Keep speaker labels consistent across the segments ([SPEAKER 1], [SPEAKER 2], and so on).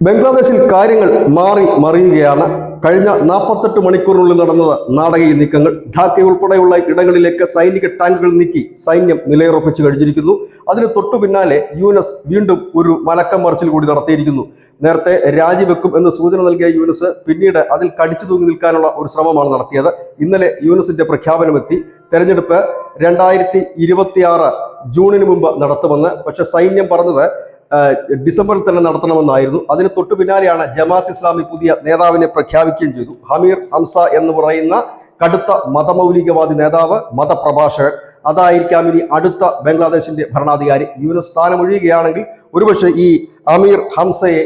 [SPEAKER 1] ബംഗ്ലാദേശിൽ കാര്യങ്ങൾ മറിയുകയാണ്. കഴിഞ്ഞ 48 മണിക്കൂറിനുള്ളിൽ നടന്നത് നാടകീയ നീക്കങ്ങൾ. ധാക്ക ഉൾപ്പെടെയുള്ള ഇടങ്ങളിലേക്ക് സൈനിക ടാങ്കുകൾ നീക്കി സൈന്യം നിലയുറപ്പിച്ചു കഴിഞ്ഞിരിക്കുന്നു. അതിന് തൊട്ടു പിന്നാലെ യൂനസ് വീണ്ടും ഒരു മലക്കം മറിച്ചിൽ കൂടി നടത്തിയിരിക്കുന്നു. നേരത്തെ രാജിവെക്കും എന്ന് സൂചന നൽകിയ യൂനസ് പിന്നീട് അതിൽ കടിച്ചു തൂങ്ങി നിൽക്കാനുള്ള ഒരു ശ്രമമാണ് നടത്തിയത്. ഇന്നലെ യൂനസിന്റെ പ്രഖ്യാപനമെത്തി. തെരഞ്ഞെടുപ്പ് 2026 ജൂണിന് മുമ്പ് നടത്തുമെന്ന്. പക്ഷെ സൈന്യം പറഞ്ഞത് ഡിസംബറിൽ തന്നെ നടത്തണമെന്നായിരുന്നു. അതിന് തൊട്ടു പിന്നാലെയാണ് ജമാഅത്ത് ഇസ്ലാമി പുതിയ നേതാവിനെ പ്രഖ്യാപിക്കുകയും ചെയ്തു. അമീർ ഹംസ എന്ന് പറയുന്ന കടുത്ത മതമൗലികവാദി നേതാവ്, മതപ്രഭാഷകൻ. അതായിരിക്കാം ഇനി അടുത്ത ബംഗ്ലാദേശിന്റെ ഭരണാധികാരി. യൂനസ് സ്ഥാനമൊഴിയുകയാണെങ്കിൽ ഒരുപക്ഷെ ഈ അമീർ ഹംസയെ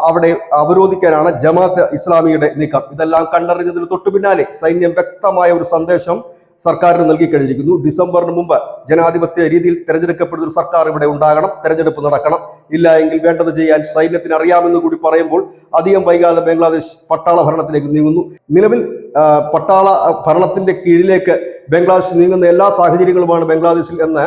[SPEAKER 1] അവിടെ അവരോധിക്കാനാണ് ജമാഅത്ത് ഇസ്ലാമിയുടെ നീക്കം. ഇതെല്ലാം കണ്ടറിഞ്ഞതിന് തൊട്ടു പിന്നാലെ സൈന്യം വ്യക്തമായ ഒരു സന്ദേശം സർക്കാരിന് നൽകിക്കഴിഞ്ഞിരിക്കുന്നു. ഡിസംബറിന് മുമ്പ് ജനാധിപത്യ രീതിയിൽ തെരഞ്ഞെടുക്കപ്പെടുന്ന ഒരു സർക്കാർ ഇവിടെ ഉണ്ടാകണം, തെരഞ്ഞെടുപ്പ് നടക്കണം. ഇല്ല എങ്കിൽ വേണ്ടത് ചെയ്യാൻ സൈന്യത്തിന് അറിയാമെന്ന് കൂടി പറയുമ്പോൾ അധികം വൈകാതെ ബംഗ്ലാദേശ് പട്ടാള ഭരണത്തിലേക്ക് നീങ്ങുന്നു. നിലവിൽ പട്ടാള ഭരണത്തിന്റെ കീഴിലേക്ക് ബംഗ്ലാദേശ് നീങ്ങുന്ന എല്ലാ സാഹചര്യങ്ങളുമാണ് ബംഗ്ലാദേശിൽ എന്ന്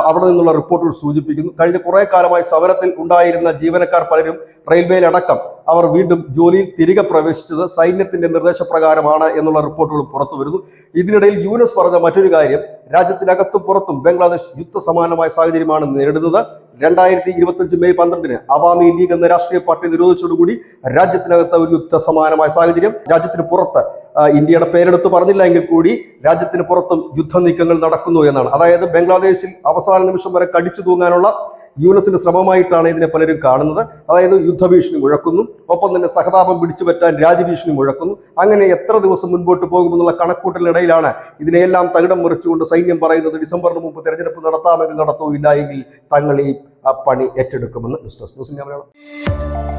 [SPEAKER 1] അവിടെ നിന്നുള്ള റിപ്പോർട്ടുകൾ സൂചിപ്പിക്കുന്നു. കഴിഞ്ഞ കുറെ കാലമായി സമരത്തിൽ ഉണ്ടായിരുന്ന ജീവനക്കാർ പലരും റെയിൽവേയിലടക്കം അവർ വീണ്ടും ജോലിയിൽ തിരികെ പ്രവേശിച്ചത് സൈന്യത്തിന്റെ നിർദ്ദേശപ്രകാരമാണ് എന്നുള്ള റിപ്പോർട്ടുകളും പുറത്തു വരുന്നു. ഇതിനിടയിൽ യൂനസ് പറഞ്ഞ മറ്റൊരു കാര്യം, രാജ്യത്തിനകത്തും പുറത്തും ബംഗ്ലാദേശ് യുദ്ധസമാനമായ സാഹചര്യമാണ് നേരിടുന്നത്. 2025 മെയ് 12 അവാമി ലീഗ് എന്ന രാഷ്ട്രീയ പാർട്ടി നിരോധിച്ചതോടുകൂടി രാജ്യത്തിനകത്ത് ഒരു യുദ്ധസമാനമായ സാഹചര്യം. രാജ്യത്തിന് പുറത്ത് ഇന്ത്യയുടെ പേരെടുത്ത് പറഞ്ഞില്ല എങ്കിൽ കൂടി രാജ്യത്തിന് പുറത്തും യുദ്ധനീക്കങ്ങൾ നടക്കുന്നു എന്നാണ്. അതായത് ബംഗ്ലാദേശിൽ അവസാന നിമിഷം വരെ കടിച്ചു തൂങ്ങാനുള്ള യൂനസിന്റെ ശ്രമമായിട്ടാണ് ഇതിനെ പലരും കാണുന്നത്. അതായത് യുദ്ധഭീഷണി മുഴക്കുന്നു, ഒപ്പം തന്നെ സഹതാപം പിടിച്ചു പറ്റാൻ രാജ്യഭീഷണി മുഴക്കുന്നു. അങ്ങനെ എത്ര ദിവസം മുൻപോട്ട് പോകുമെന്നുള്ള കണക്കൂട്ടലിനിടയിലാണ് ഇതിനെയെല്ലാം തകിടം മറിച്ചുകൊണ്ട് സൈന്യം പറയുന്നത് ഡിസംബറിന് മുമ്പ് തെരഞ്ഞെടുപ്പ് നടത്താമെങ്കിൽ നടത്തൂ, ഇല്ല എങ്കിൽ തങ്ങൾ ഈ പണി ഏറ്റെടുക്കുമെന്ന്. News desk news India Malayalam.